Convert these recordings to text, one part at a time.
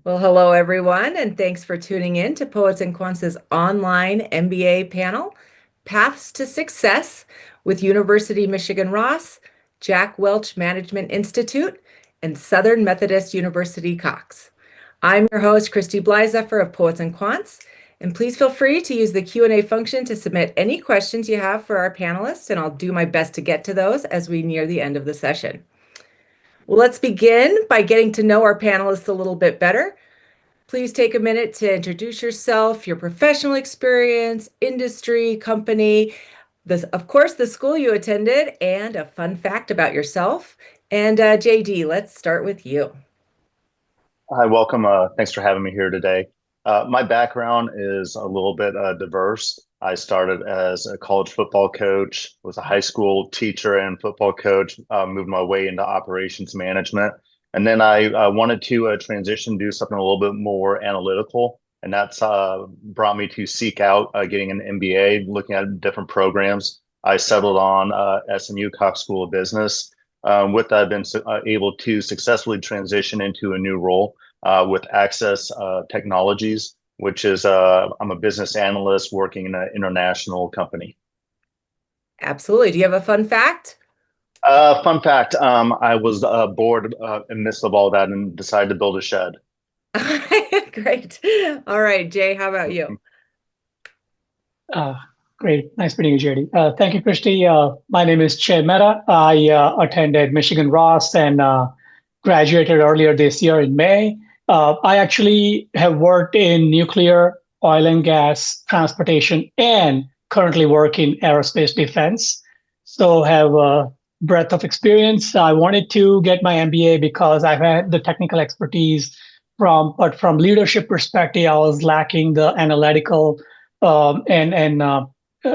Well, hello everyone, and thanks for tuning in to Poets and Quants' online MBA panel, Paths to Success with University Michigan Ross, Jack Welch Management Institute, and Southern Methodist University Cox. I'm your host, Christy Blyzeffer of Poets and Quants, and please feel free to use the Q&A function to submit any questions you have for our panelists, and I'll do my best to get to those as we near the end of the session. Well, let's begin by getting to know our panelists a little bit better. Please take a minute to introduce yourself, your professional experience, industry, company, of course, the school you attended, and a fun fact about yourself. And JD, let's start with you. Hi, welcome. Thanks for having me here today. My background is a little bit diverse. I started as a college football coach, was a high school teacher and football coach, moved my way into operations management. And then I wanted to transition, do something a little bit more analytical. And that's brought me to seek out getting an MBA, looking at different programs. I settled on SMU Cox School of Business. With that, I've been able to successfully transition into a new role with Access Technologies, which is I'm a business analyst working in an international company. Absolutely. Do you have a fun fact? Fun fact, I was bored in the midst of all that and decided to build a shed. Great. All right, Jay, how about you? Uh, Great. Nice meeting you, JD. Thank you, Christy. My name is Che Mehta. I attended Michigan Ross and graduated earlier this year in May. I actually have worked in nuclear, oil and gas, transportation, and currently work in aerospace defense. So have a breadth of experience. I wanted to get my MBA because I've had the technical expertise but from leadership perspective, I was lacking the analytical and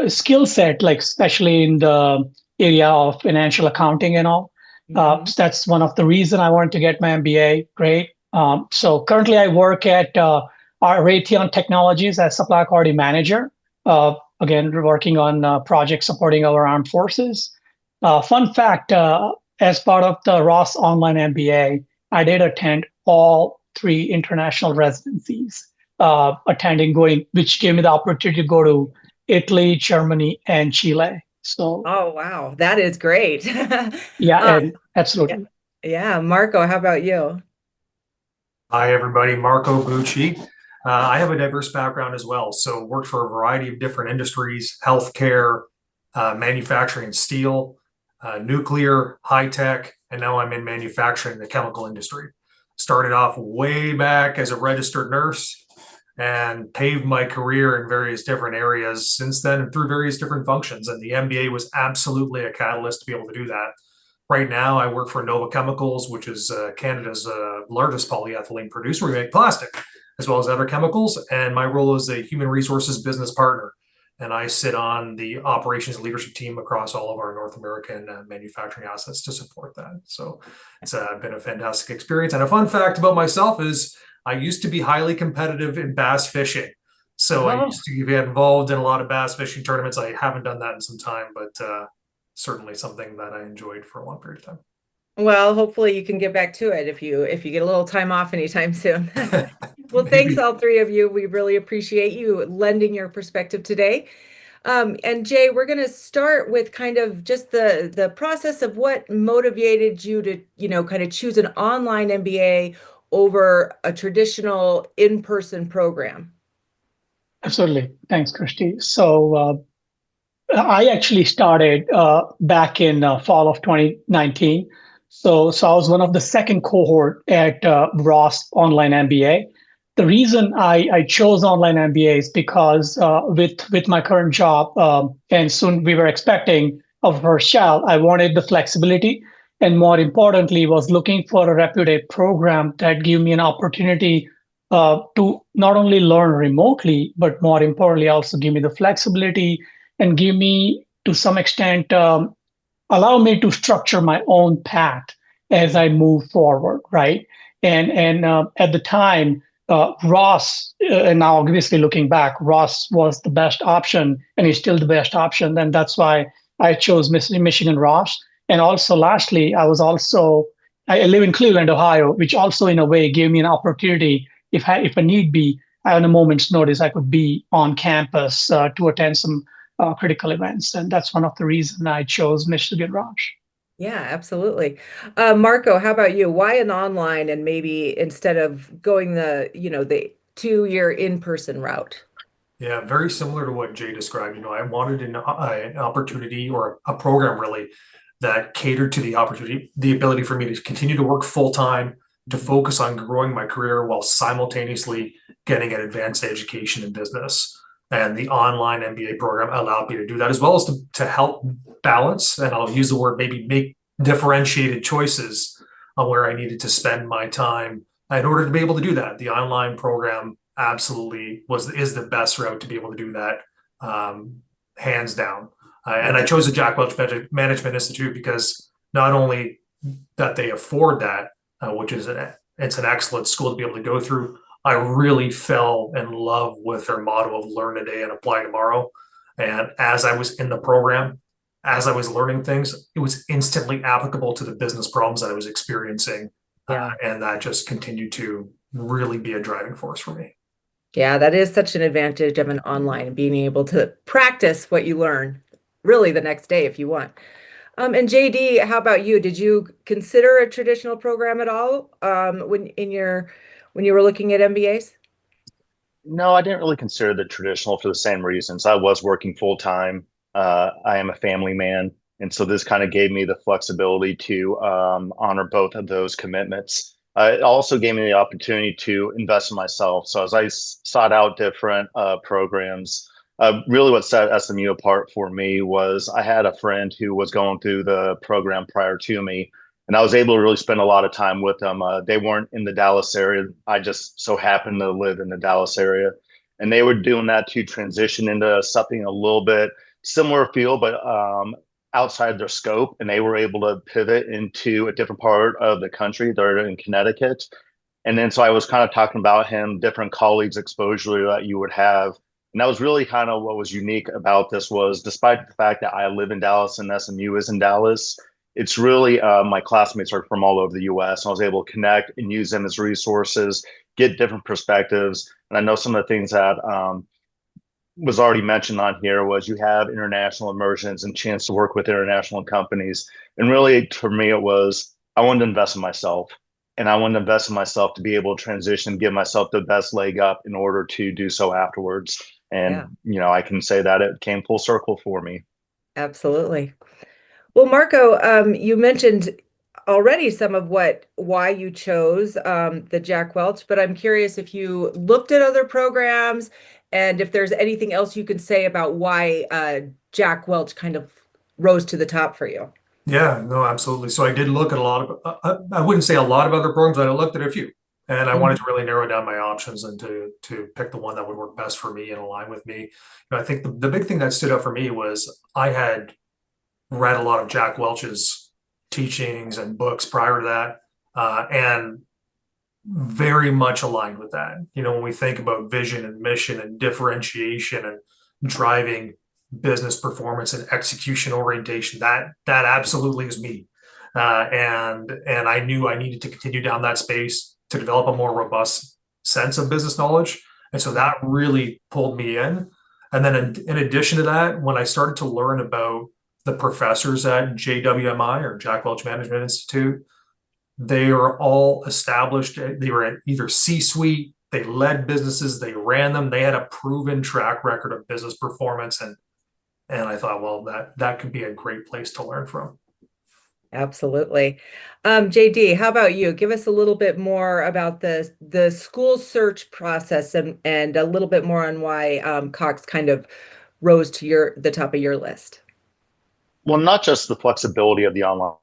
skill set, like especially in the area of financial accounting and all. So that's one of the reason I wanted to get my MBA. Great. So currently I work at Raytheon Technologies as supply quality manager. Again, working on projects supporting our armed forces. Fun fact, as part of the Ross Online MBA, I did attend all three international residencies, which gave me the opportunity to go to Italy, Germany, and Chile. So, oh, wow, that is great. yeah, and absolutely. Yeah, Marco, how about you? Hi, everybody. Marco Bucci. I have a diverse background as well. So worked for a variety of different industries, healthcare, manufacturing, steel, nuclear, high tech, and now I'm in manufacturing, the chemical industry. Started off way back as a registered nurse and paved my career in various different areas since then and through various different functions. And the MBA was absolutely a catalyst to be able to do that. Right now, I work for Nova Chemicals, which is Canada's largest polyethylene producer. We make plastic as well as other chemicals. And my role is a human resources business partner. And I sit on the operations and leadership team across all of our North American manufacturing assets to support that. So it's been a fantastic experience. And a fun fact about myself is I used to be highly competitive in bass fishing. So I used to get involved in a lot of bass fishing tournaments. I haven't done that in some time, but certainly something that I enjoyed for a long period of time. Well, hopefully you can get back to it if you get a little time off anytime soon. Well, thanks all three of you. We really appreciate you lending your perspective today. And Jay, we're going to start with kind of just the process of what motivated you to, kind of choose an online MBA over a traditional in-person program. Absolutely. Thanks, Christy. So I actually started back in fall of 2019. So I was one of the second cohort at Ross Online MBA. The reason I chose online MBA is because with my current job, and soon we were expecting our first child, I wanted the flexibility, and more importantly, was looking for a reputed program that gave me an opportunity to not only learn remotely, but more importantly, also give me the flexibility and give me, to some extent, allow me to structure my own path as I move forward, right? And at the time, Ross, and now obviously looking back, Ross was the best option and is still the best option. And that's why I chose Michigan Ross. And also, lastly, I was also I live in Cleveland, Ohio, which also in a way gave me an opportunity, if a need be, on a moment's notice, I could be on campus to attend some critical events. And that's one of the reasons I chose Michigan Ross. Yeah, absolutely. Marco, how about you? Why an online and maybe instead of going the 2-year in-person route? Yeah, very similar to what Jay described. I wanted an opportunity or a program really that catered to the opportunity, the ability for me to continue to work full time, to focus on growing my career while simultaneously getting an advanced education in business. And the online MBA program allowed me to do that, as well as to help balance, and I'll use the word maybe make differentiated choices on where I needed to spend my time in order to be able to do that. The online program absolutely is the best route to be able to do that, hands down. And I chose the Jack Welch Management Institute because not only that they afford that, which is it's an excellent school to be able to go through. I really fell in love with their motto of learn today and apply tomorrow. And as I was in the program, as I was learning things, it was instantly applicable to the business problems that I was experiencing. Yeah. And that just continued to really be a driving force for me. Yeah, that is such an advantage of an online, being able to practice what you learn really the next day if you want. And JD, how about you? Did you consider a traditional program at all when you were looking at MBAs? No, I didn't really consider the traditional for the same reasons. I was working full time. I am a family man. And so this kind of gave me the flexibility to honor both of those commitments. It also gave me the opportunity to invest in myself. So as I sought out different programs, really what set SMU apart for me was I had a friend who was going through the program prior to me, and I was able to really spend a lot of time with them. They weren't in the Dallas area. I just so happened to live in the Dallas area, and they were doing that to transition into something a little bit similar feel, but outside their scope. And they were able to pivot into a different part of the country. They're in Connecticut. And then so I was kind of talking about him, different colleagues exposure that you would have. And that was really kind of what was unique about this was despite the fact that I live in Dallas and SMU is in Dallas, it's really my classmates are from all over the US. And I was able to connect and use them as resources, get different perspectives. And I know some of the things that was already mentioned on here was you have international immersions and chance to work with international companies. And really, for me, it was I wanted to invest in myself. And I wanted to invest in myself to be able to transition, give myself the best leg up in order to do so afterwards. And, I can say that it came full circle for me. Absolutely. Well, Marco, you mentioned already some of why you chose the Jack Welch, but I'm curious if you looked at other programs and if there's anything else you can say about why Jack Welch kind of rose to the top for you. Yeah, no, absolutely. So I did look at a lot of, I wouldn't say a lot of other programs, but I looked at a few. And I wanted to really narrow down my options and to pick the one that would work best for me and align with me. I think the big thing that stood out for me was I had read a lot of Jack Welch's teachings and books prior to that, and very much aligned with that. When we think about vision and mission and differentiation and driving business performance and execution orientation, that absolutely is me. And I knew I needed to continue down that space to develop a more robust sense of business knowledge. And so that really pulled me in. And then in addition to that, when I started to learn about the professors at JWMI or Jack Welch Management Institute, they are all established. They were at either C-suite, they led businesses, they ran them, they had a proven track record of business performance. And I thought, well, that could be a great place to learn from. Absolutely. JD, how about you? Give us a little bit more about the school search process and a little bit more on why Cox kind of rose to the top of your list. Well, not just the flexibility of the online,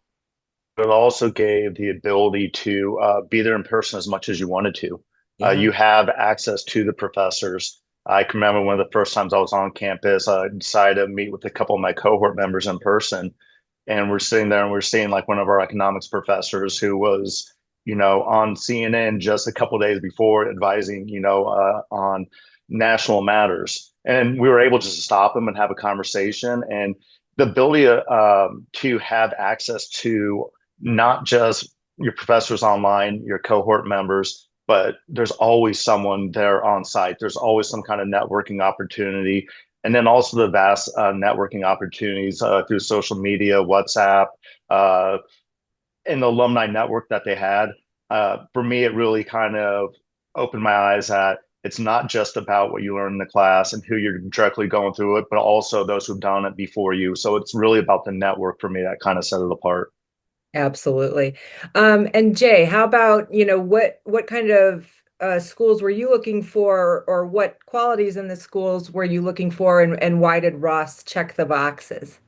but it also gave the ability to be there in person as much as you wanted to. Yeah. You have access to the professors. I can remember one of the first times I was on campus, I decided to meet with a couple of my cohort members in person. And we're sitting there and we're seeing like one of our economics professors who was, on CNN just a couple of days before advising, on national matters. And we were able just to stop him and have a conversation. And the ability to have access to not just your professors online, your cohort members, but there's always someone there on site. There's always some kind of networking opportunity. And then also the vast networking opportunities through social media, WhatsApp, uh, and the alumni network that they had. For me, it really kind of opened my eyes that it's not just about what you learn in the class and who you're directly going through it, but also those who've done it before you. So it's really about the network for me that kind of set it apart. Absolutely. And Jay, how about, what kind of schools were you looking for, or what qualities in the schools were you looking for, and why did Ross check the boxes?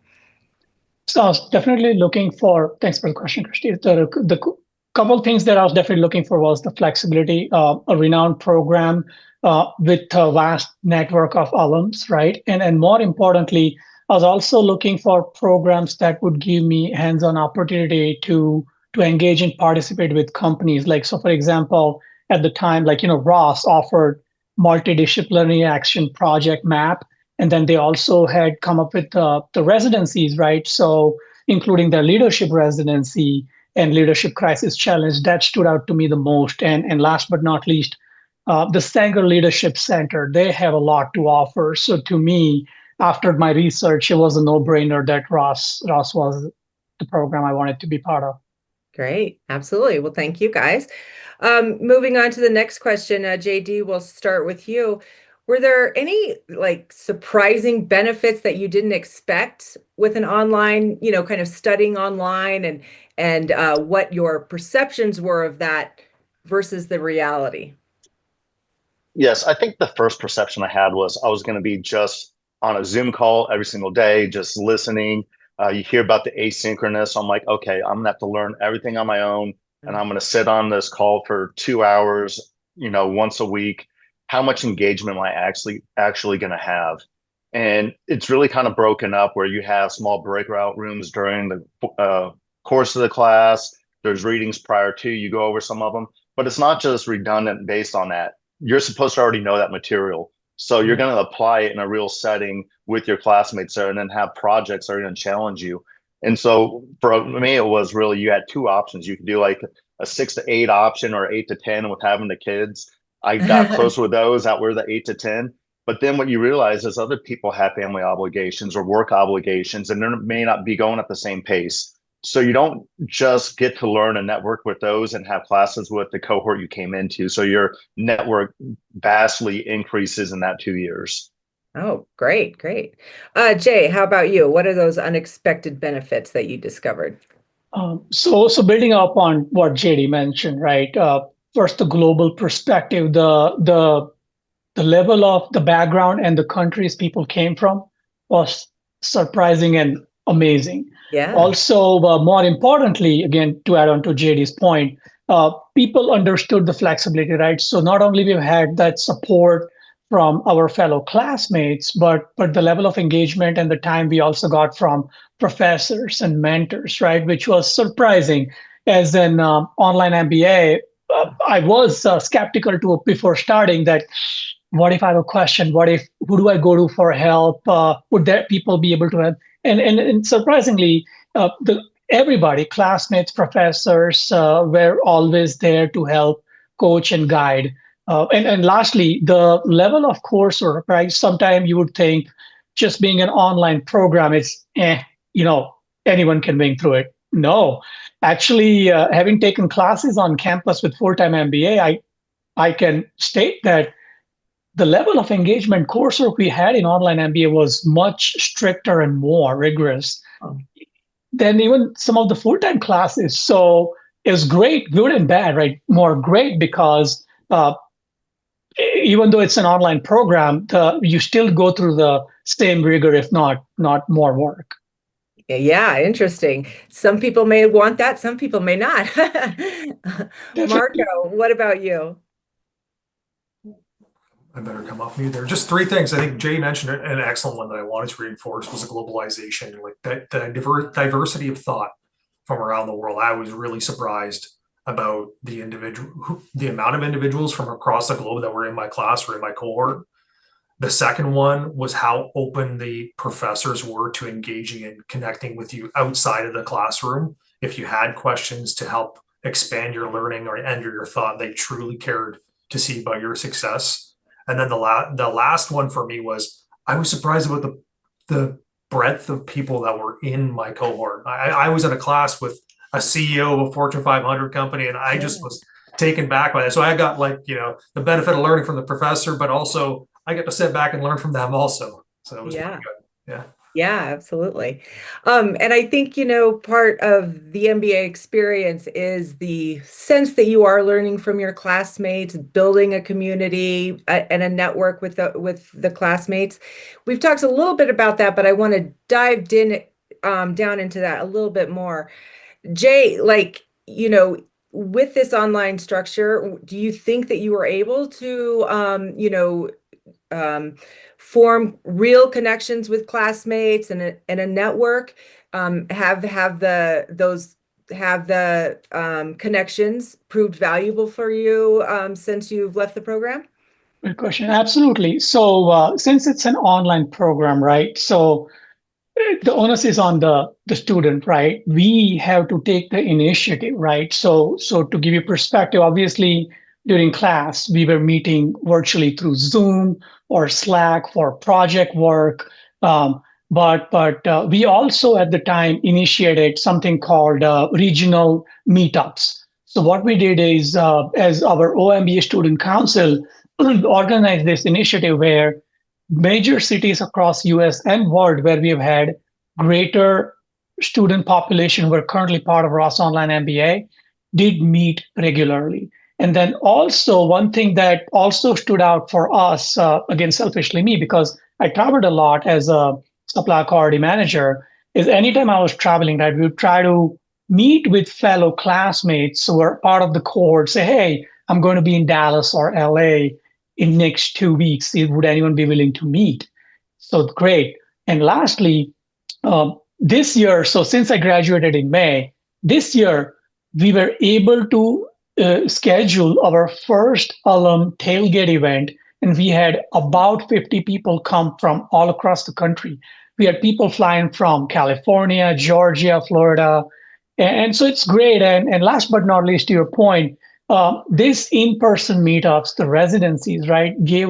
So I was definitely looking for, thanks for the question, Christy. The couple things that I was definitely looking for was the flexibility, a renowned program with a vast network of alums, right? And more importantly, I was also looking for programs that would give me hands-on opportunity to engage and participate with companies. Like, so for example, at the time, like, Ross offered multidisciplinary action project map, and then they also had come up with the residencies, right? So including their leadership residency and leadership crisis challenge, that stood out to me the most. And last but not least, the Sanger Leadership Center, they have a lot to offer. So to me, after my research, it was a no-brainer that Ross was the program I wanted to be part of. Great. Absolutely. Well, thank you guys. Moving on to the next question, JD, we'll start with you. Were there any surprising benefits that you didn't expect with an online, kind of studying online, and what your perceptions were of that versus the reality? Yes, I think the first perception I had was I was going to be just on a Zoom call every single day, just listening. You hear about the asynchronous. I'm like, okay, I'm gonna have to learn everything on my own, and I'm gonna sit on this call for 2 hours, once a week. How much engagement am I actually gonna have? And it's really kind of broken up where you have small breakout rooms during the course of the class. There's readings prior to, you go over some of them, but it's not just redundant based on that. You're supposed to already know that material. So you're going to apply it in a real setting with your classmates there, and then have projects that are going to challenge you. And so for me, it was really, you had two options. You could do like a 6 to 8 option, or 8 to 10 with having the kids. I got closer with those that were the 8 to 10. But then what you realize is other people have family obligations or work obligations, and they may not be going at the same pace. So you don't just get to learn and network with those and have classes with the cohort you came into. So your network vastly increases in that 2 years. Oh, great, great. Jay, how about you? What are those unexpected benefits that you discovered? So building up on what JD mentioned, right? First, the global perspective, the level of the background and the countries people came from was surprising and amazing. Yeah. Also, more importantly, again, to add on to JD's point, people understood the flexibility, right? So not only we've had that support from our fellow classmates, but the level of engagement and the time we also got from professors and mentors, right? Which was surprising. As an online MBA, I was skeptical to before starting that. What if I have a question? What if, who do I go to for help? Would there people be able to help? And surprisingly, everybody, classmates, professors, were always there to help coach and guide. And lastly, the level of coursework, right? Sometimes you would think just being an online program is, anyone can wing through it. No, actually, having taken classes on campus with full-time MBA, I can state that the level of engagement coursework we had in online MBA was much stricter and more rigorous than even some of the full-time classes. So it was great, good and bad, right? More great because even though it's an online program, you still go through the same rigor, if not more work. Yeah, interesting. Some people may want that, some people may not. Marco, what about you? I better come off mute there. Just three things. I think Jay mentioned it, an excellent one that I wanted to reinforce was the globalization, like that the diversity of thought from around the world. I was really surprised about the amount of individuals from across the globe that were in my class or in my cohort. The second one was how open the professors were to engaging and connecting with you outside of the classroom. If you had questions, to help expand your learning or enter your thought. They truly cared to see about your success. And then the last one for me was I was surprised about the breadth of people that were in my cohort. I was in a class with a CEO of a Fortune 500 company, and I just was taken back by that. So I got the benefit of learning from the professor, but also I get to sit back and learn from them also. So it was pretty good. Yeah. Yeah, absolutely. And I think, part of the MBA experience is the sense that you are learning from your classmates, building a community and a network with the classmates. We've talked a little bit about that, but I want to dive down into that a little bit more. Jay, with this online structure, do you think that you were able to, form real connections with classmates and a network? Have the connections proved valuable for you since you've left the program? Good question. Absolutely. So since it's an online program, right? So the onus is on the student, right? We have to take the initiative, right? So to give you perspective, obviously during class we were meeting virtually through Zoom or Slack for project work, but we also at the time initiated something called regional meetups. So what we did is, as our OMBA student council, organized this initiative where major cities across US and world where we have had greater student population who are currently part of Ross Online MBA did meet regularly. And then also one thing that also stood out for us, again, selfishly me, because I traveled a lot as a supply quality manager, is anytime I was traveling, right, we would try to meet with fellow classmates who are part of the cohort, say, hey, I'm going to be in Dallas or LA in next 2 weeks. Would anyone be willing to meet? So great. And lastly, this year, so since I graduated in May, this year we were able to schedule our first alum tailgate event, and we had about 50 people come from all across the country. We had people flying from California, Georgia, Florida, and so it's great. And last but not least, to your point, this in-person meetups, the residencies, right, gave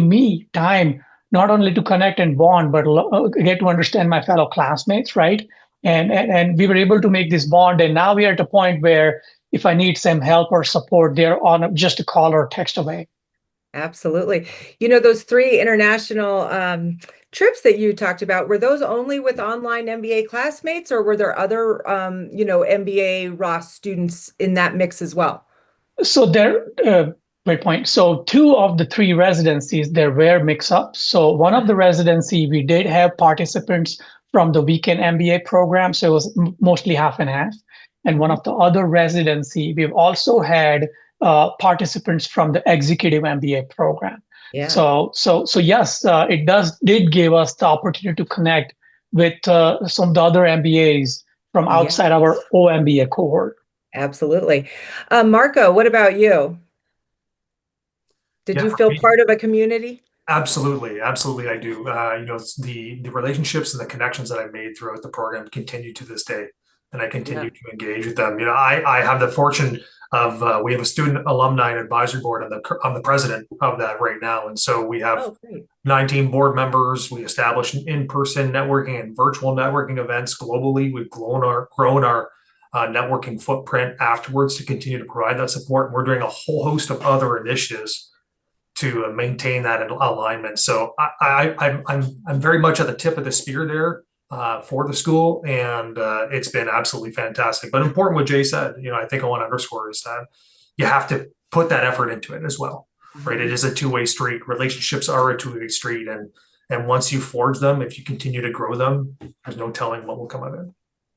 me time not only to connect and bond, but get to understand my fellow classmates, right? And we were able to make this bond. And now we are at a point where if I need some help or support, they're on just a call or text away. Absolutely. Those 3 international trips that you talked about, were those only with online MBA classmates, or were there other, MBA Ross students in that mix as well? So great point. So 2 of the 3 residencies, there were mix-ups. So one of the residency, we did have participants from the weekend MBA program. So it was mostly half and half. And one of the other residency, we've also had participants from the executive MBA program. Yeah. So yes, it did give us the opportunity to connect with some of the other MBAs from outside our OMBA cohort. Absolutely. Marco, what about you? Did you feel part of a community? Absolutely, I do. The relationships and the connections that I've made throughout the program continue to this day, and I continue to engage with them. I have the fortune of we have a student alumni and advisory board. I'm the president of that right now, and so we have 19 board members. We establish in-person networking and virtual networking events globally. We've grown our networking footprint afterwards to continue to provide that support. And we're doing a whole host of other initiatives to maintain that alignment. So I'm very much at the tip of the spear there for the school, and it's been absolutely fantastic. But important what Jay said, I think I want to underscore is that you have to put that effort into it as well, right? It is a two-way street. Relationships are a two-way street, and once you forge them, if you continue to grow them, there's no telling what will come of it.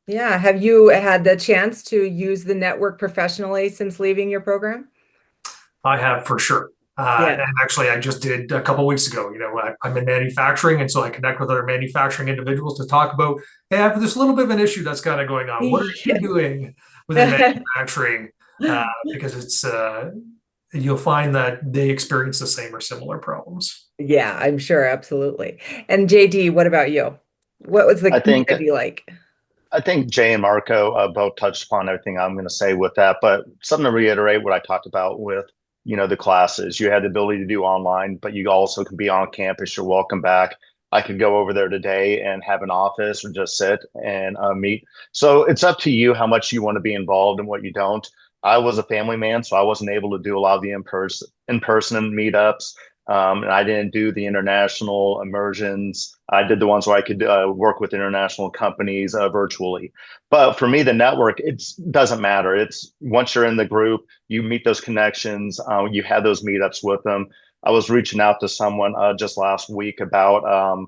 Yeah. Have you had the chance to use the network professionally since leaving your program? I have, for sure. And actually, I just did a couple of weeks ago. I'm in manufacturing, and so I connect with other manufacturing individuals to talk about, hey, I have this little bit of an issue that's kind of going on. What are you doing within manufacturing? Because it's you'll find that they experience the same or similar problems. Yeah, I'm sure, absolutely. And JD, what about you? What was the community like? I think Jay and Marco both touched upon everything I'm going to say with that, but something to reiterate what I talked about with, the classes. You had the ability to do online, but you also can be on campus. You're welcome back. I could go over there today and have an office or just sit and meet. So it's up to you how much you want to be involved and what you don't. I was a family man, so I wasn't able to do a lot of the in person meetups. And I didn't do the international immersions. I did the ones where I could work with international companies virtually. But for me, the network, it doesn't matter. It's once you're in the group, you meet those connections, you have those meetups with them. I was reaching out to someone just last week about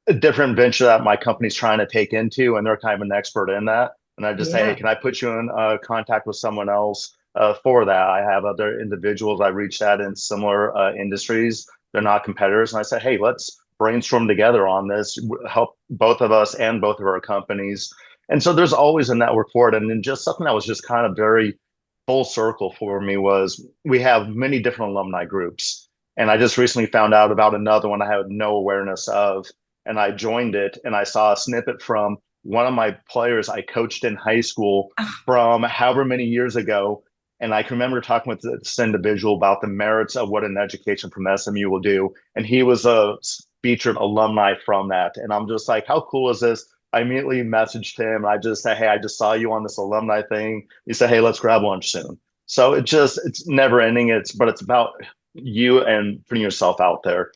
a different venture that my company's trying to take into, and they're kind of an expert in that. And I just say, hey, Yeah. can I put you in contact with someone else for that? I have other individuals I reached out in similar industries. They're not competitors. And I said, hey, let's brainstorm together on this, help both of us and both of our companies. And so there's always a network for it. And then just something that was just kind of very full circle for me was we have many different alumni groups. And I just recently found out about another one I had no awareness of. And I joined it and I saw a snippet from one of my players I coached in high school from however many years ago. And I can remember talking with this individual about the merits of what an education from SMU will do. And he was a featured alumni from that. And I'm just like, how cool is this? I immediately messaged him. I just said, hey, I just saw you on this alumni thing. He said, hey, let's grab lunch soon. So it's never ending. But it's about you and putting yourself out there.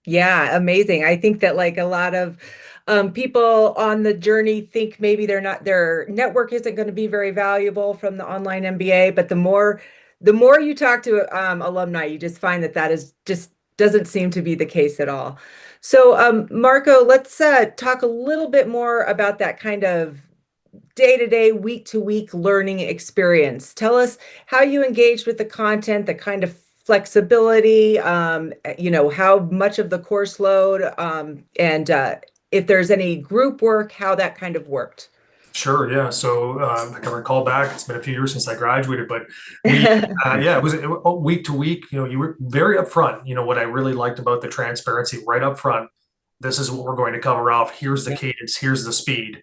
Yeah, amazing. I think that like a lot of people on the journey think maybe their network isn't going to be very valuable from the online MBA, but the more you talk to alumni, you just find that is just doesn't seem to be the case at all. So Marco, let's talk a little bit more about that kind of day-to-day, week-to-week learning experience. Tell us how you engaged with the content, the kind of flexibility, how much of the course load, and if there's any group work, how that kind of worked. Sure, yeah. So I can recall back. It's been a few years since I graduated, but it was week to week. You were very upfront. What I really liked about the transparency right up front. This is what we're going to cover off. Here's the cadence. Here's the speed.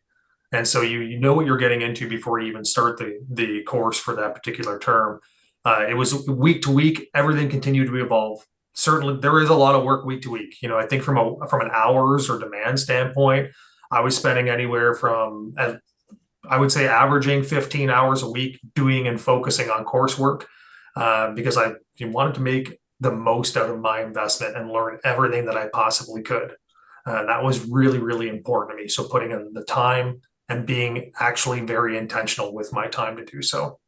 And so you know what you're getting into before you even start the course for that particular term. It was week to week. Everything continued to evolve. Certainly, there is a lot of work week to week. I think from an hours or demand standpoint, I was spending anywhere from, I would say, averaging 15 hours a week doing and focusing on coursework because I wanted to make the most out of my investment and learn everything that I possibly could. That was really, really important to me. So putting in the time and being actually very intentional with my time to do so.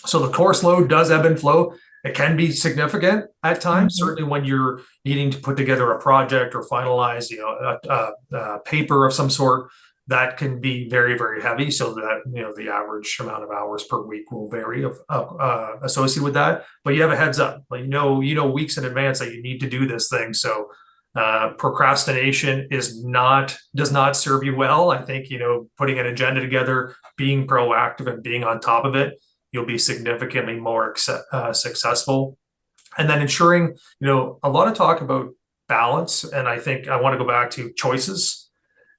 So the course load does ebb and flow. It can be significant at times, certainly when you're needing to put together a project or finalize, a paper of some sort. That can be very, very heavy. So that, the average amount of hours per week will vary associated with that. But you have a heads up, like, weeks in advance that you need to do this thing. So procrastination does not serve you well. I think, putting an agenda together, being proactive and being on top of it, you'll be significantly more successful. And then ensuring, a lot of talk about balance. And I think I want to go back to choices.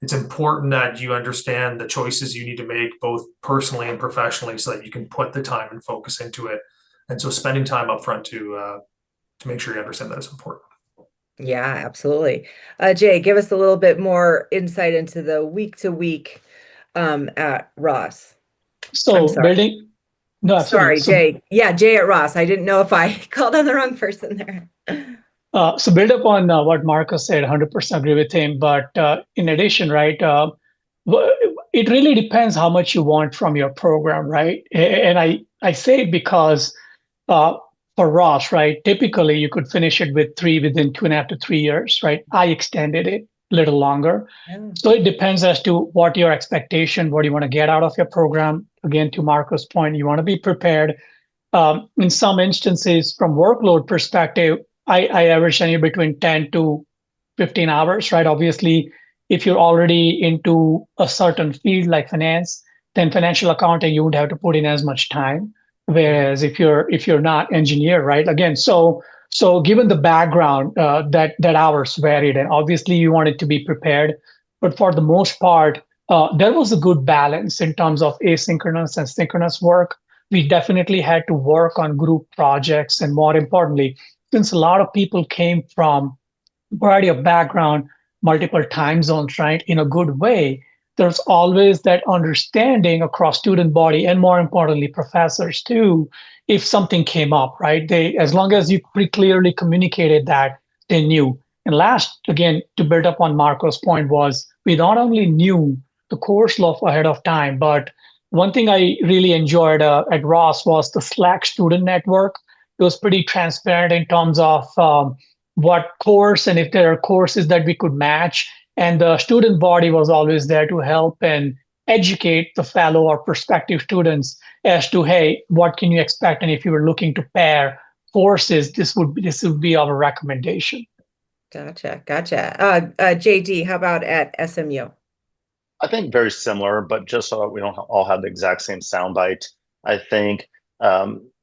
It's important that you understand the choices you need to make both personally and professionally so that you can put the time and focus into it. And so spending time up front to make sure you understand that is important. Yeah, absolutely. Jay, give us a little bit more insight into the week to week at Ross. So sorry. No, absolutely. Sorry, Jay. Yeah, Jay at Ross. I didn't know if I called on the wrong person there. So build up on what Marcus said, 100% agree with him. But in addition, right, it really depends how much you want from your program, right? And I say it because for Ross, right, typically you could finish it within 2.5 to 3 years, right? I extended it a little longer. Oh. So it depends as to what your expectation, what you want to get out of your program. Again, to Marcus' point, you want to be prepared. In some instances, from workload perspective, I average anywhere between 10 to 15 hours, right? Obviously, if you're already into a certain field like finance, then financial accounting, you would have to put in as much time. Whereas if you're not engineer, right? Again, so given the background, that hours varied, and obviously you want it to be prepared. But for the most part, there was a good balance in terms of asynchronous and synchronous work. We definitely had to work on group projects. And more importantly, since a lot of people came from a variety of background, multiple time zones, right, in a good way, there's always that understanding across student body and more importantly, professors too, if something came up, right? They, as long as you pretty clearly communicated that, they knew. And last, again, to build up on Marco's point was we not only knew the course law ahead of time, but one thing I really enjoyed at Ross was the Slack student network. It was pretty transparent in terms of what course and if there are courses that we could match. And the student body was always there to help and educate the fellow or prospective students as to, hey, what can you expect? And if you were looking to pair courses, this would be our recommendation. Gotcha. JD, how about at SMU? I think very similar, but just so that we don't all have the exact same soundbite. I think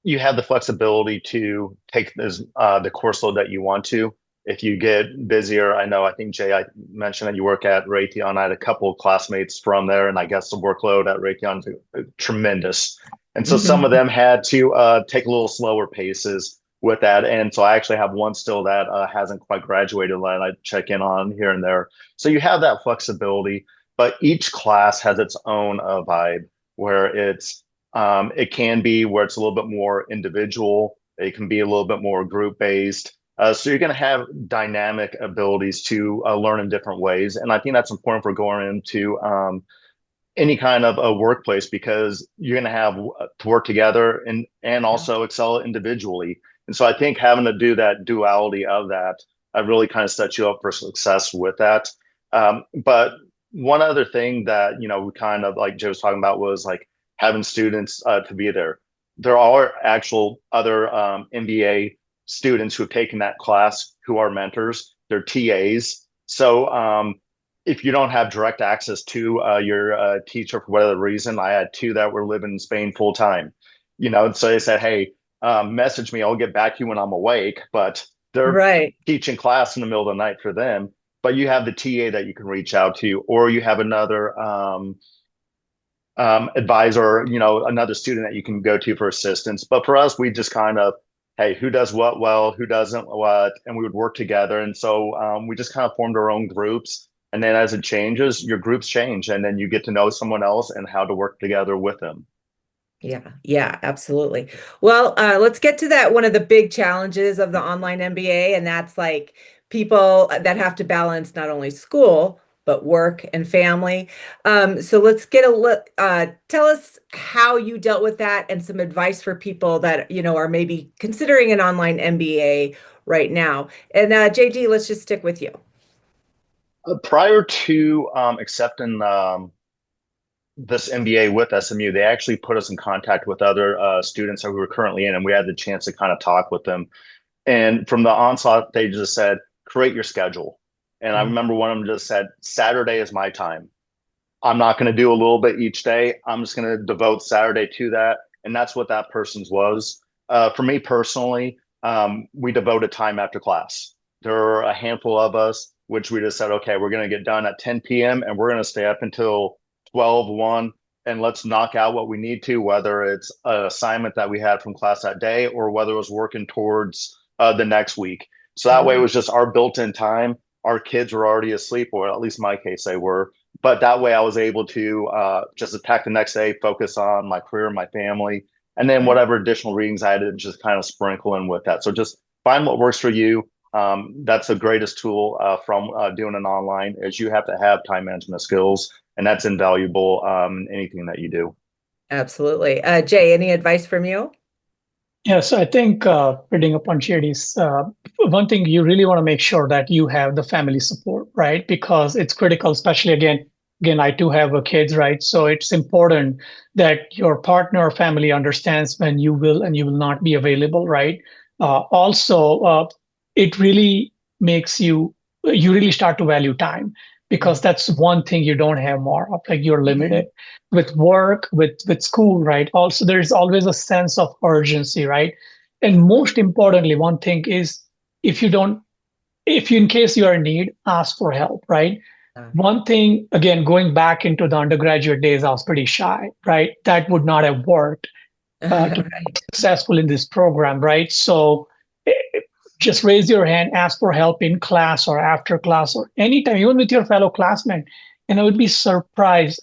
you have the flexibility to take the course load that you want to. If you get busier, I think Jay, I mentioned that you work at Raytheon. I had a couple of classmates from there, and I guess the workload at Raytheon is tremendous. And so some of them had to take a little slower paces with that. And so I actually have one still that hasn't quite graduated that I check in on here and there. So you have that flexibility, but each class has its own vibe where it can be where it's a little bit more individual. It can be a little bit more group based. So you're going to have dynamic abilities to learn in different ways. And I think that's important for going into any kind of a workplace because you're going to have to work together and also excel individually. And so I think having to do that duality of that really kind of sets you up for success with that. But one other thing that, we kind of like Joe was talking about was like having students to be there. There are actual other MBA students who have taken that class who are mentors. They're TAs. So if you don't have direct access to your teacher for whatever reason, I had two that were living in Spain full time. And so they said, hey, message me. I'll get back to you when I'm awake. But they're teaching class in the middle of the night for them. But you have the TA that you can reach out to, or you have another advisor, another student that you can go to for assistance. But for us, we just kind of, hey, who does what well, who doesn't what, and we would work together. And so we just kind of formed our own groups. And then as it changes, your groups change, and then you get to know someone else and how to work together with them. Yeah, absolutely. Well, let's get to that. One of the big challenges of the online MBA, and that's like people that have to balance not only school, but work and family. So let's get tell us how you dealt with that and some advice for people that, are maybe considering an online MBA right now. And JD, let's just stick with you. Prior to accepting this MBA with SMU, they actually put us in contact with other students that we were currently in, and we had the chance to kind of talk with them. And from the onslaught, they just said, create your schedule. And I remember one of them just said, Saturday is my time. I'm not going to do a little bit each day. I'm just going to devote Saturday to that. And that's what that person's was. For me personally, we devoted time after class. There are a handful of us, which we just said, okay, we're going to get done at 10 p.m. and we're going to stay up until 12, 1, and let's knock out what we need to, whether it's an assignment that we had from class that day or whether it was working towards the next week. So that way it was just our built-in time. Our kids were already asleep, or at least in my case, they were. But that way I was able to just attack the next day, focus on my career, my family, and then whatever additional readings I had to just kind of sprinkle in with that. So just find what works for you. That's the greatest tool from doing an online is you have to have time management skills, and that's invaluable in anything that you do. Absolutely. Jay, any advice from you? Yeah, so I think building upon JD's, one thing you really want to make sure that you have the family support, right? Because it's critical, especially again, I too have kids, right? So it's important that your partner or family understands when you will and you will not be available, right? Also, it really makes you really start to value time, because that's one thing you don't have more of, like you're limited with work, with school, right? Also, there's always a sense of urgency, right? And most importantly, one thing is if you in case you are in need, ask for help, right? One thing, again, going back into the undergraduate days, I was pretty shy, right? That would not have worked to be Right. successful in this program, right? So eh, just raise your hand, ask for help in class or after class or anytime, even with your fellow classmen. And I would be surprised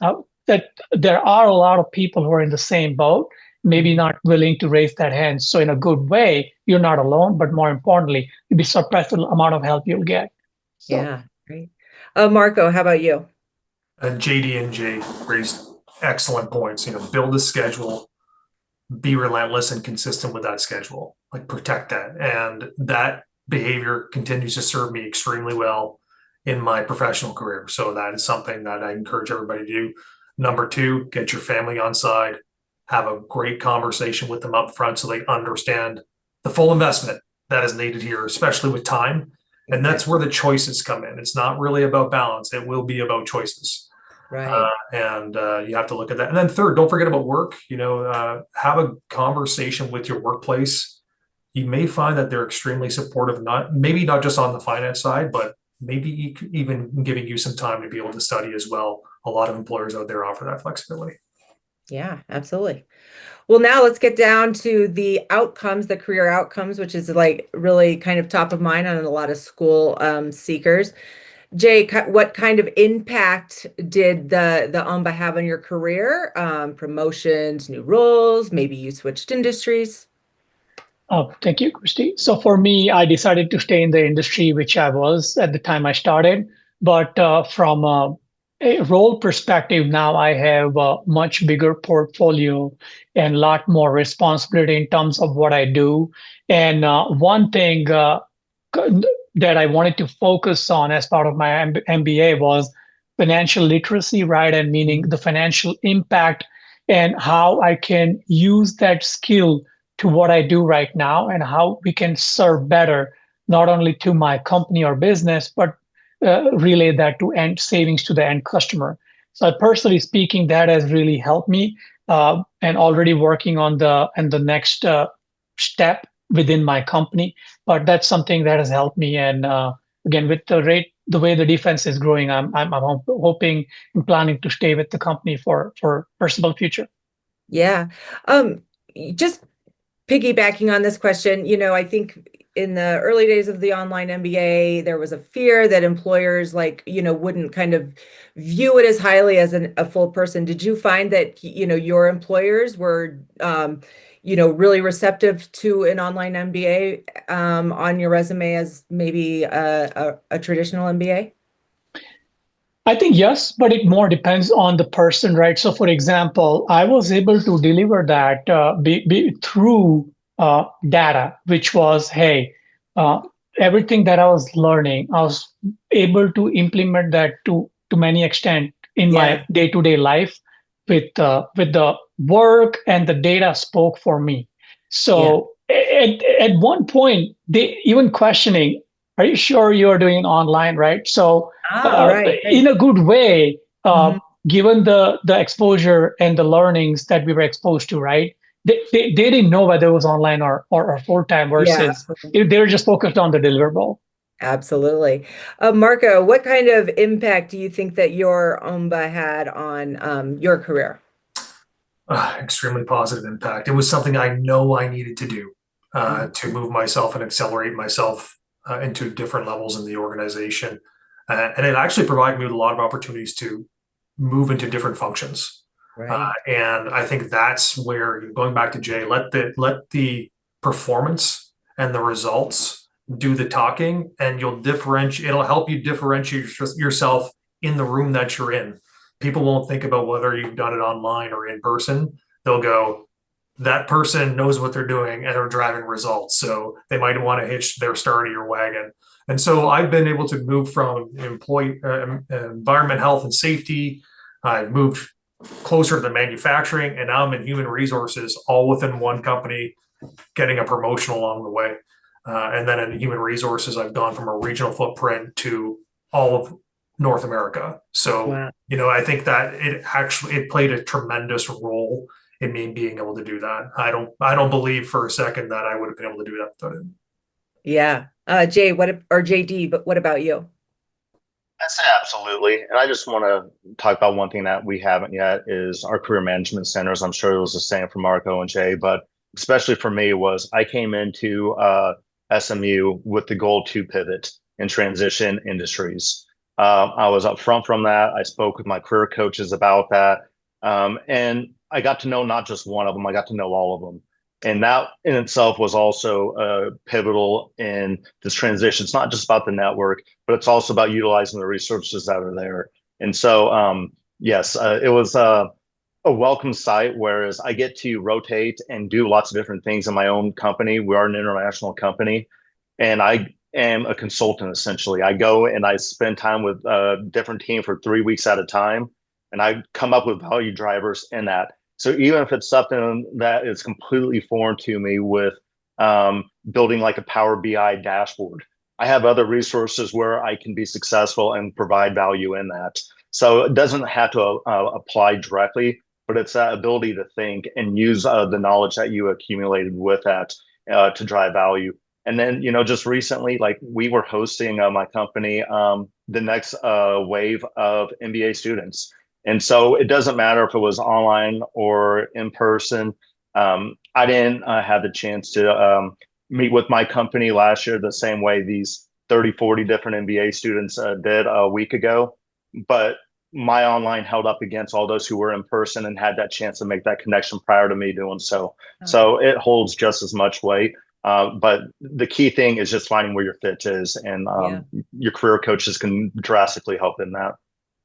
that there are a lot of people who are in the same boat, maybe not willing to raise that hand. So in a good way, you're not alone, but more importantly, you'd be surprised at the amount of help you'll get. So Yeah, great. Marco, how about you? JD and Jay raised excellent points. Build a schedule, be relentless and consistent with that schedule, like protect that. And that behavior continues to serve me extremely well in my professional career. So that is something that I encourage everybody to do. Number two, get your family on side, have a great conversation with them up front so they understand the full investment that is needed here, especially with time. And that's where the choices come in. It's not really about balance. It will be about choices. Right. And you have to look at that. And then third, don't forget about work. Have a conversation with your workplace. You may find that they're extremely supportive, maybe not just on the finance side, but maybe even giving you some time to be able to study as well. A lot of employers out there offer that flexibility. Yeah, absolutely. Well, now let's get down to the outcomes, the career outcomes, which is like really kind of top of mind on a lot of school seekers. Jay, what kind of impact did the OMBA have on your career? Promotions, new roles, maybe you switched industries? Oh, thank you, Christy. So for me, I decided to stay in the industry which I was at the time I started. But from a role perspective, now I have a much bigger portfolio and a lot more responsibility in terms of what I do. And one thing that I wanted to focus on as part of my MBA was financial literacy, right? And meaning the financial impact and how I can use that skill to what I do right now and how we can serve better, not only to my company or business, but relay that to end savings to the end customer. So personally speaking, that has really helped me and already working on the next step within my company. But that's something that has helped me. And again, with the way the defense is growing, I'm hoping and planning to stay with the company for personal future. Yeah. Just piggybacking on this question, I think in the early days of the online MBA, there was a fear that employers wouldn't kind of view it as highly as a full person. Did you find that, your employers were, really receptive to an online MBA on your resume as maybe a traditional MBA? I think yes, but it more depends on the person, right? So, for example, I was able to deliver that through data, which was, hey, uh, everything that I was learning, I was able to implement that to many extent in my Yeah. day-to-day life with the work, and the data spoke for me. Yeah. So, at one point, they even questioning, are you sure you're doing it online, right? So All right. in Great. a good way, Mhm. given the exposure and the learnings that we were exposed to, right? They didn't know whether it was online or full time Yeah, versus they were just focused on the deliverable. absolutely. Marco, what kind of impact do you think that your OMBA had on your career? Extremely positive impact. It was something I know I needed to do to move myself and accelerate myself into different levels in the organization. And it actually provided me with a lot of opportunities to move into different functions. Right. And I think that's where, going back to Jay, let the performance and the results do the talking, and you'll differentiate. It'll help you differentiate yourself in the room that you're in. People won't think about whether you've done it online or in person. They'll go, that person knows what they're doing and are driving results. So they might want to hitch their star to your wagon. And so I've been able to move from employee environment, health, and safety. I've moved closer to the manufacturing, and now I'm in human resources, all within one company, getting a promotion along the way. And then in human resources, I've gone from a regional footprint to all of North America. So, Wow. I think that it played a tremendous role in me being able to do that. I don't believe for a second that I would have been able to do that without it. Yeah. Jay, or JD, but what about you? I'd say absolutely. And I just want to talk about one thing that we haven't yet is our career management centers. I'm sure it was the same for Marco and Jay, but especially for me was I came into SMU with the goal to pivot and transition industries. I was upfront from that. I spoke with my career coaches about that. And I got to know not just one of them, I got to know all of them. And that in itself was also pivotal in this transition. It's not just about the network, but it's also about utilizing the resources that are there. And so, yes, it was a welcome sight, whereas I get to rotate and do lots of different things in my own company. We are an international company, and I am a consultant essentially. I go and I spend time with a different team for 3 weeks at a time, and I come up with value drivers in that. So even if it's something that is completely foreign to me with building like a Power BI dashboard, I have other resources where I can be successful and provide value in that. So it doesn't have to apply directly, but it's that ability to think and use the knowledge that you accumulated with that to drive value. And then, just recently, like we were hosting my company, the next wave of MBA students. And so it doesn't matter if it was online or in person. I didn't have the chance to meet with my company last year the same way these 30, 40 different MBA students did a week ago. But my online held up against all those who were in person and had that chance to make that connection prior to me doing so. So it holds just as much weight. But the key thing is just finding where your fit is, and your career coaches can drastically help in that.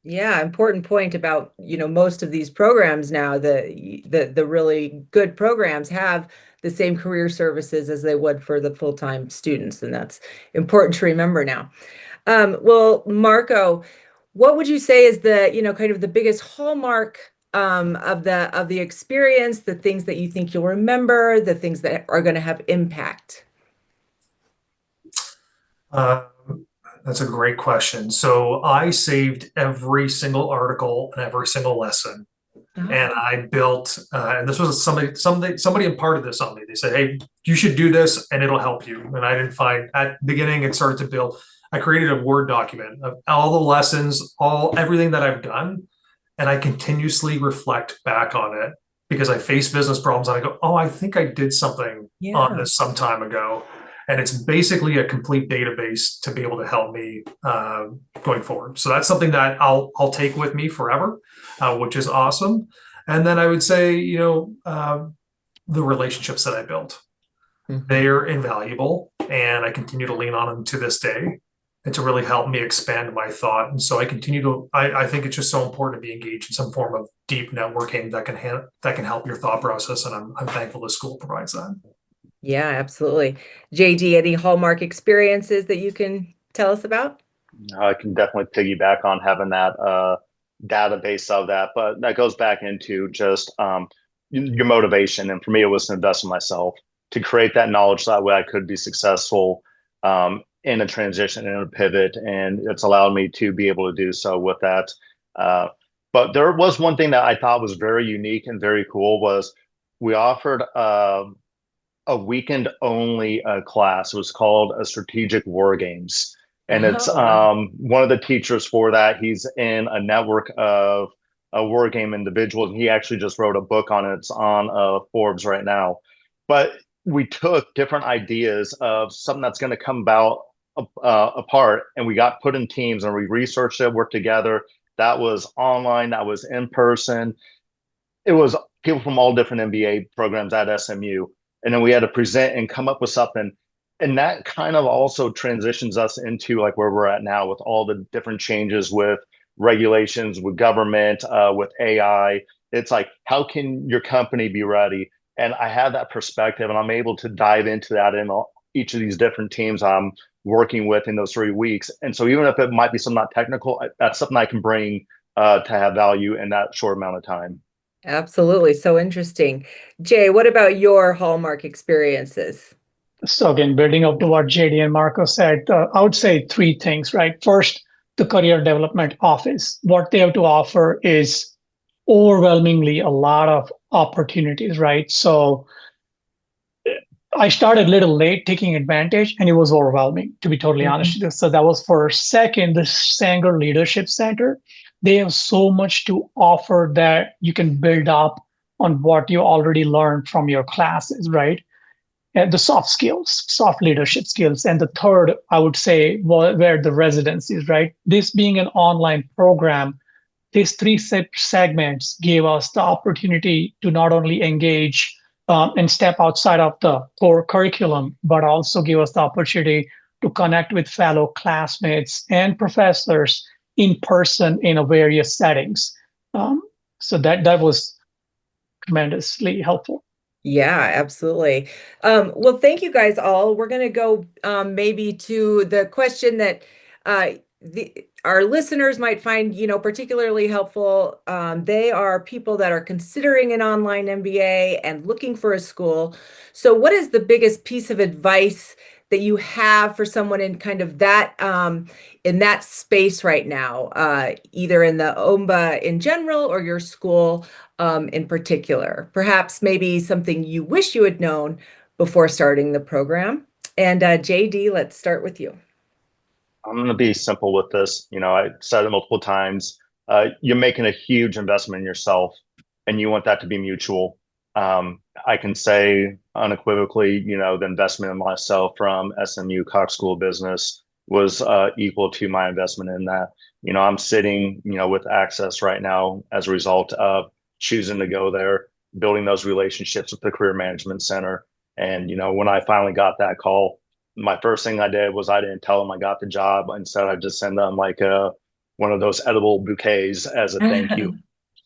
Yeah, important point about, most of these programs now, the really good programs have the same career services as they would for the full-time students, and that's important to remember now. Well, Marco, what would you say is the, kind of the biggest hallmark of the experience, the things that you think you'll remember, the things that are going to have impact? That's a great question. So I saved every single article and every single lesson, and I built. And this was somebody imparted this on me. They said, "Hey, you should do this, and it'll help you." And I didn't find at the beginning it started to build. I created a Word document of all the lessons, everything that I've done, and I continuously reflect back on it because I face business problems and I go, "Oh, I think I did something on this some time ago." And it's basically a complete database to be able to help me going forward. So that's something that I'll take with me forever, which is awesome. And then I would say, the relationships that I built, they are invaluable, and I continue to lean on them to this day, and to really help me expand my thought. And so I continue to. I think it's just so important to be engaged in some form of deep networking that can help your thought process, and I'm thankful the school provides that. Yeah, absolutely. JD, any hallmark experiences that you can tell us about? I can definitely piggyback on having that database of that, but that goes back into just your motivation. And for me, it was to invest in myself, to create that knowledge so that way I could be successful in a transition, in a pivot, and it's allowed me to be able to do so with that. But there was one thing that I thought was very unique and very cool was we offered a weekend only class. It was called a strategic war games. And it's one of the teachers for that. He's in a network of war game individuals. And he actually just wrote a book on it. It's on Forbes right now. But we took different ideas of something that's going to come about apart, and we got put in teams and we researched it, worked together. That was online, that was in person. It was people from all different MBA programs at SMU. And then we had to present and come up with something. And that kind of also transitions us into like where we're at now with all the different changes with regulations, with government, with AI. It's like, how can your company be ready? And I have that perspective, and I'm able to dive into that in each of these different teams I'm working with in those 3 weeks. And so even if it might be something not technical, that's something I can bring to have value in that short amount of time. Absolutely. So interesting. Jay, what about your hallmark experiences? So again, building up to what JD and Marco said, I would say three things, right? First, the career development office. What they have to offer is overwhelmingly a lot of opportunities, right? So I started a little late taking advantage, and it was overwhelming, to be totally honest with you. So that was for second, the Sanger Leadership Center. They have so much to offer that you can build up on what you already learned from your classes, right? And the soft skills, soft leadership skills. And the third, I would say, where the residencies, right? This being an online program, these three segments gave us the opportunity to not only engage and step outside of the core curriculum, but also give us the opportunity to connect with fellow classmates and professors in person in a various settings. So that was tremendously helpful. Yeah, absolutely. Well, thank you guys all. We're going to go maybe to the question that our listeners might find, particularly helpful. They are people that are considering an online MBA and looking for a school. So, what is the biggest piece of advice that you have for someone in kind of that in that space right now, either in the OMBA in general or your school in particular? Perhaps maybe something you wish you had known before starting the program. And JD, let's start with you. I'm going to be simple with this. I said it multiple times. You're making a huge investment in yourself, and you want that to be mutual. I can say unequivocally, the investment in myself from SMU Cox School of Business was equal to my investment in that. I'm sitting, with access right now as a result of choosing to go there, building those relationships with the Career Management Center. And, when I finally got that call, my first thing I did was I didn't tell them I got the job. Instead, I just sent them like one of those edible bouquets as a thank you.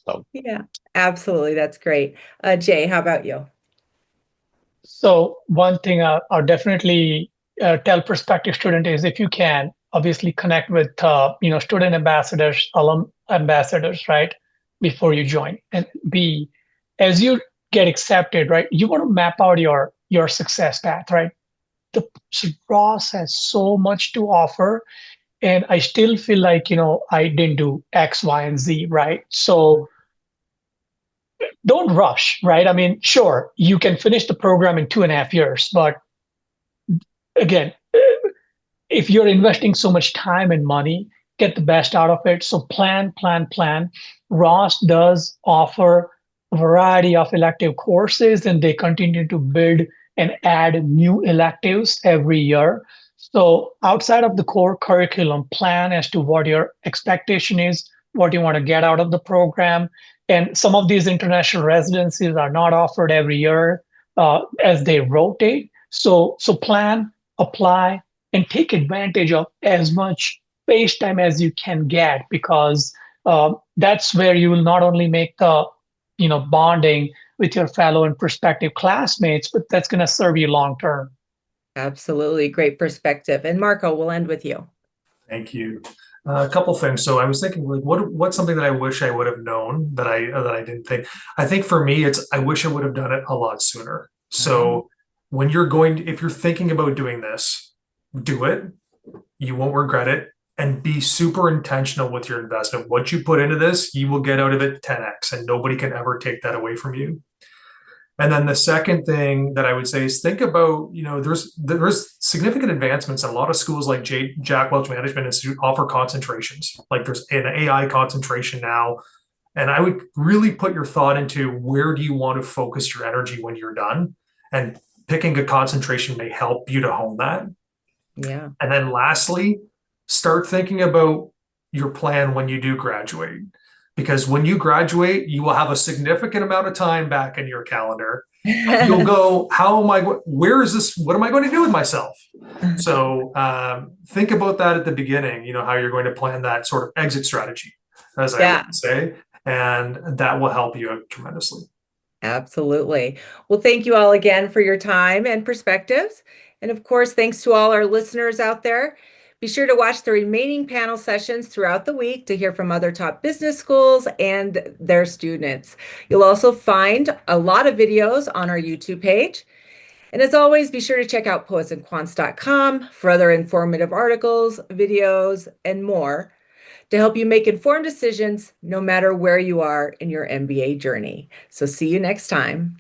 So Yeah, absolutely. That's great. Jay, how about you? So one thing I'll definitely tell prospective student is, if you can, obviously connect with student ambassadors, alum ambassadors, right, before you join. And B, as you get accepted, right, you want to map out your success path, right? So Ross has so much to offer, and I still feel like I didn't do X, Y, and Z, right? So don't rush, right? I mean, sure, you can finish the program in 2.5 years, but again, if you're investing so much time and money, get the best out of it. So plan, plan, plan. Ross does offer a variety of elective courses, and they continue to build and add new electives every year. So outside of the core curriculum, plan as to what your expectation is, what you want to get out of the program. And some of these international residencies are not offered every year as they rotate. So plan, apply, and take advantage of as much face time as you can get, because that's where you will not only make the bonding with your fellow and prospective classmates, but that's going to serve you long term. Absolutely. Great perspective. And Marco, we'll end with you. Thank you. A couple things. So I was thinking, like, what's something that I wish I would have known that I didn't think. I think for me, it's I wish I would have done it a lot sooner. So when if you're thinking about doing this, do it. You won't regret it. And be super intentional with your investment. What you put into this, you will get out of it 10x, and nobody can ever take that away from you. And then the second thing that I would say is think about, there's significant advancements in a lot of schools like Jack Welch Management Institute offer concentrations. Like there's an AI concentration now. And I would really put your thought into where do you want to focus your energy when you're done? And picking a concentration may help you to hone that. Yeah. And then lastly, start thinking about your plan when you do graduate. Because when you graduate, you will have a significant amount of time back in your calendar. You'll go, where is this? What am I going to do with myself? So think about that at the beginning, how you're going to plan that sort of exit strategy, as I would say, and that will help you out tremendously. Absolutely. Well, thank you all again for your time and perspectives. And of course, thanks to all our listeners out there. Be sure to watch the remaining panel sessions throughout the week to hear from other top business schools and their students. You'll also find a lot of videos on our YouTube page. And as always, be sure to check out poetsandquants.com for other informative articles, videos, and more to help you make informed decisions no matter where you are in your MBA journey. So see you next time.